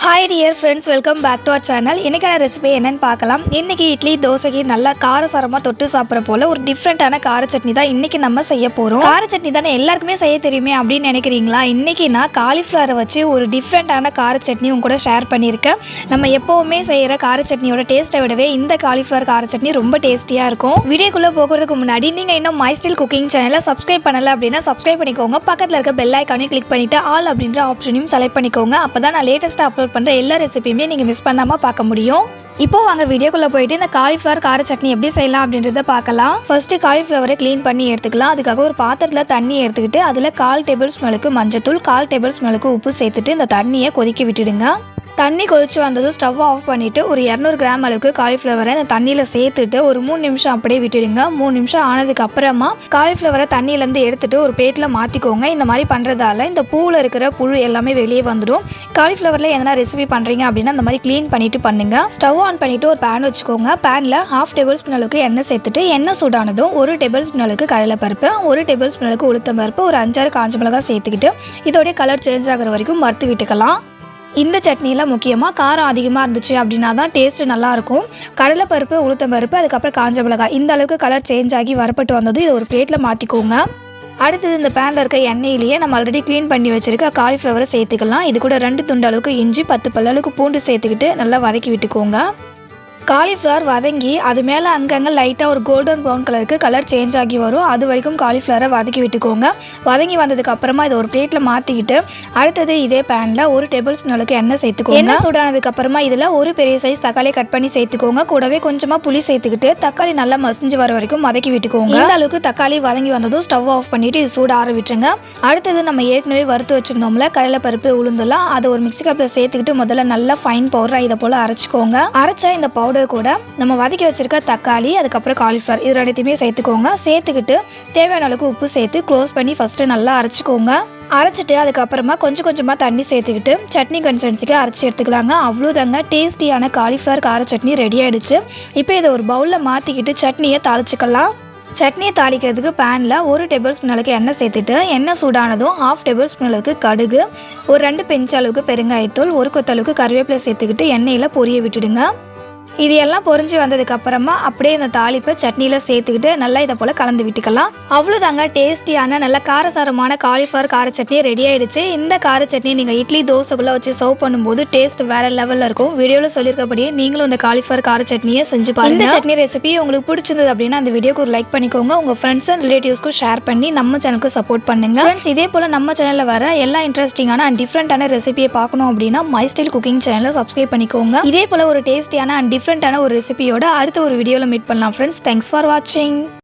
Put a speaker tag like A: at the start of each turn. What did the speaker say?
A: Hi dear friends, welcome back to our channel. இன்றைக்கான recipe என்னென்னு பார்க்கலாம். இன்றைக்கி இட்லி தோசைக்கு நல்லா காரசாரமாக தொட்டு சாப்பிட்ற போல் ஒரு டிஃப்ரெண்ட்டான கார சட்னி தான் இன்றைக்கி நம்ம செய்ய போகிறோம். கார சட்னி தானே எல்லாருக்குமே செய்ய தெரியுமே அப்படின்னு நினைக்கிறீங்களா? இன்றைக்கி நான் காலிஃப்ளவரை வச்சு ஒரு டிஃப்ரெண்ட்டான கார சட்னி உங்க கூட ஷேர் பண்ணியிருக்கேன். நம்ம எப்போவுமே செய்கிற கார சட்னியோட டேஸ்ட்டை விடவே இந்த காலிஃப்ளவர் கார சட்னி ரொம்ப டேஸ்டியாக இருக்கும். வீடியோக்குள்ளே போகிறதுக்கு முன்னாடி நீங்கள் இன்னும் மை ஸ்டைல் குக்கிங் சேனலை சப்ஸ்கிரைப் பண்ணலை அப்படின்னா சப்ஸ்கிரைப் பண்ணிக்கோங்க. பக்கத்தில் இருக்க பெல் ஐக்கானையும் கிளிக் பண்ணிவிட்டு ஆல் அப்படின்ற ஆப்ஷனையும் செலக்ட் பண்ணிக்கோங்க. அப்போ தான் நான் லேட்டஸ்ட்டாக அப்லோட் பண்ணுற எல்லா ரெசிபியுமே நீங்கள் மிஸ் பண்ணாமல் பார்க்க முடியும். இப்போ வாங்க வீடியோக்குள்ளே போயிட்டு இந்த காலிஃப்ளவர் கார சட்னி எப்படி செய்யலாம் அப்படின்றத பார்க்கலாம். ஃபர்ஸ்ட்டு காலிஃப்ளவரை க்ளீன் பண்ணி எடுத்துக்கலாம். அதுக்காக ஒரு பாத்திரத்தில் தண்ணி எடுத்துக்கிட்டு அதில் 1/4 டேபிள் ஸ்பூனுக்கு மஞ்சத்தூள், 1/4 டேபிள் ஸ்பூனுக்கு உப்பு சேர்த்துட்டு இந்த தண்ணியை கொதிக்க விட்டுடுங்க. தண்ணி கொதிச்சு வந்ததும் ஸ்டவ் ஆஃப் பண்ணிவிட்டு ஒரு 200 கிராம் அளவுக்கு காலிஃப்ளவரை இந்த தண்ணியில் சேர்த்துட்டு ஒரு 3 நிமிஷம் அப்படியே விட்டுடுங்க. 3 நிமிஷம் ஆனதுக்கு அப்புறமா காலிஃப்ளவரை தண்ணியிலேருந்து எடுத்துட்டு ஒரு பிளேட்டில் மாற்றிக்கோங்க. இந்த மாதிரி பண்ணுறதால இந்த பூவில் இருக்கிற புழு எல்லாமே வெளியே வந்துடும். காலிஃப்ளவரில் எதனா ரெசிபி பண்ணுறீங்க அப்படின்னா இந்த மாதிரி க்ளீன் பண்ணிவிட்டு பண்ணுங்கள். ஸ்டவ் ஆன் பண்ணிவிட்டு ஒரு பேன் வச்சுக்கோங்க. பேனில் 1/2 டேபிள் ஸ்பூன் அளவுக்கு எண்ணெய் சேர்த்துட்டு எண்ணெய் சூடானதும் 1 டேபிள் ஸ்பூன் அளவுக்கு கடலைப்பருப்பு, 1 டேபிள் ஸ்பூன் அளவுக்கு உளுத்தம் பருப்பு, ஒரு 5-6 காஞ்ச மிளகாய் சேர்த்துக்கிட்டு இதோடைய கலர் சேஞ்ச் ஆகிற வரைக்கும் வறுத்து விட்டுக்கலாம். இந்த சட்னியில் முக்கியமாக காரம் அதிகமாக இருந்துச்சு அப்படின்னா தான் டேஸ்ட்டு நல்லாயிருக்கும். கடலைப்பருப்பு, உளுத்தம் பருப்பு, அதுக்கப்புறம் காஞ்ச மிளகாய் இந்த அளவுக்கு கலர் சேஞ்ச் ஆகி வரப்பட்டு வந்தது இதை ஒரு பிளேட்டில் மாற்றிக்கோங்க. அடுத்தது இந்த பேனில் இருக்க எண்ணெயிலேயே நம்ம ஆல்ரெடி க்ளீன் பண்ணி வச்சுருக்க காலிஃப்ளவரை சேர்த்துக்கலாம். இது கூட 2 துண்டு அளவுக்கு இஞ்சி, 10 பல் அளவுக்கு பூண்டு சேர்த்துக்கிட்டு நல்லா வதக்கி விட்டுக்கோங்க. காலிஃப்ளவர் வதங்கி அது மேலே அங்கங்கே லைட்டாக ஒரு கோல்டன் ப்ரௌன் கலருக்கு கலர் சேஞ்ச் ஆகி வரும். அது வரைக்கும் காலிஃப்ளவரை வதக்கி விட்டுக்கோங்க. வதங்கி வந்ததுக்கு அப்புறமா இதை ஒரு பிளேட்டில் மாற்றிக்கிட்டு அடுத்தது இதே பேனில் 1 டேபிள் ஸ்பூன் அளவுக்கு எண்ணெய் சேர்த்துக்கோங்க. எண்ணெய் சூடானதுக்கு அப்புறமா இதில் ஒரு பெரிய சைஸ் தக்காளி கட் பண்ணி சேர்த்துக்கோங்க. கூடவே கொஞ்சமாக புளி சேர்த்துக்கிட்டு தக்காளி நல்லா மசிஞ்சு வர வரைக்கும் வதக்கி விட்டுக்கோங்க. இந்த அளவுக்கு தக்காளி வதங்கி வந்ததும் ஸ்டவ் ஆஃப் பண்ணிவிட்டு இது சூட ஆற விட்டுருங்க. அடுத்தது நம்ம ஏற்கனவே வறுத்து வச்சுருந்தோம்ல கடலைப்பருப்பு, உளுந்தெல்லாம் அதை ஒரு மிக்ஸி கப்பில் சேர்த்துக்கிட்டு முதல்ல நல்லா ஃபைன் பவுடராக இதை போல் அரைச்சிக்கோங்க. அரைச்சா இந்த பவுடர் கூட நம்ம வதக்கி வச்சிருக்க தக்காளி, அதுக்கப்புறம் காலிஃப்ளவர் இது ரெண்டுத்தையுமே சேர்த்துக்கோங்க. சேர்த்துக்கிட்டு தேவையான அளவுக்கு உப்பு சேர்த்து க்ளோஸ் பண்ணி ஃபஸ்ட்டு நல்லா அரைச்சிக்கோங்க. அரைச்சிட்டு அதுக்கப்புறமா கொஞ்சம் கொஞ்சமாக தண்ணி சேர்த்துக்கிட்டு சட்னி கன்சிஸ்டன்சிக்கு அரைச்சி எடுத்துக்கலாங்க. அவ்வளோதாங்க, டேஸ்டியான காலிஃப்ளவர் கார சட்னி ரெடி ஆகிடுச்சு. இப்போ இதை ஒரு பவுலில் மாற்றிக்கிட்டு சட்னியை தாளிச்சிக்கலாம். சட்னியை தாளிக்கிறதுக்கு பேனில் 1 டேபிள் ஸ்பூன் அளவுக்கு எண்ணெய் சேர்த்துட்டு எண்ணெய் சூடானதும் 1/2 டேபிள் ஸ்பூன் அளவுக்கு கடுகு, ஒரு 2 பிஞ்ச் அளவுக்கு பெருங்காயத்தூள், ஒரு கொத்தளவுக்கு கருவேப்பிலை சேர்த்துக்கிட்டு எண்ணெயில் பொரிய விட்டுடுங்க. இது எல்லாம் பொரிஞ்சு வந்ததுக்கு அப்புறமா அப்படியே இந்த தாளிப்பை சட்னியில் சேர்த்துக்கிட்டு நல்லா இதை போல் கலந்து விட்டுக்கலாம். அவ்வளோதாங்க, டேஸ்டியான நல்ல காரசாரமான காலிஃப்ளவர் கார சட்னி ரெடி ஆகிடுச்சு. இந்த கார சட்னி நீங்கள் இட்லி தோசைக்குள்ளே வச்சு சர்வ் பண்ணும்போது டேஸ்ட் வேறு லெவலில் இருக்கும். வீடியோவில் சொல்லியிருக்கபடியே நீங்களும் இந்த காலிஃப்ளவர் கார சட்னியை செஞ்சு பாருங்க. இந்த சட்னி ரெசிபி உங்களுக்கு பிடிச்சிருந்தது அப்படின்னா அந்த வீடியோக்கு ஒரு லைக் பண்ணிக்கோங்க. உங்கள் ஃப்ரெண்ட்ஸ் அண்ட் ரிலேட்டிவ்ஸ்க்கும் ஷேர் பண்ணி நம்ம சேனலுக்கு சப்போர்ட் பண்ணுங்க. ஃப்ரெண்ட்ஸ், இதே போல் நம்ம சேனலில் வர எல்லா இன்ட்ரெஸ்டிங்கான அண்ட் டிஃப்ரெண்டான ரெசிபியை பார்க்கணும் அப்படின்னா மை ஸ்டைல் குக்கிங் சேனலை சப்ஸ்கிரைப் பண்ணிக்கோங்க. இதே போல் ஒரு டேஸ்டியான அண்ட் டிஃப்ரெண்டான ஒரு ரெசிபியோட அடுத்த ஒரு வீடியோவில் மீட் பண்ணலாம். ஃப்ரெண்ட்ஸ், தேங்க்ஸ் ஃபார் வாட்சிங்.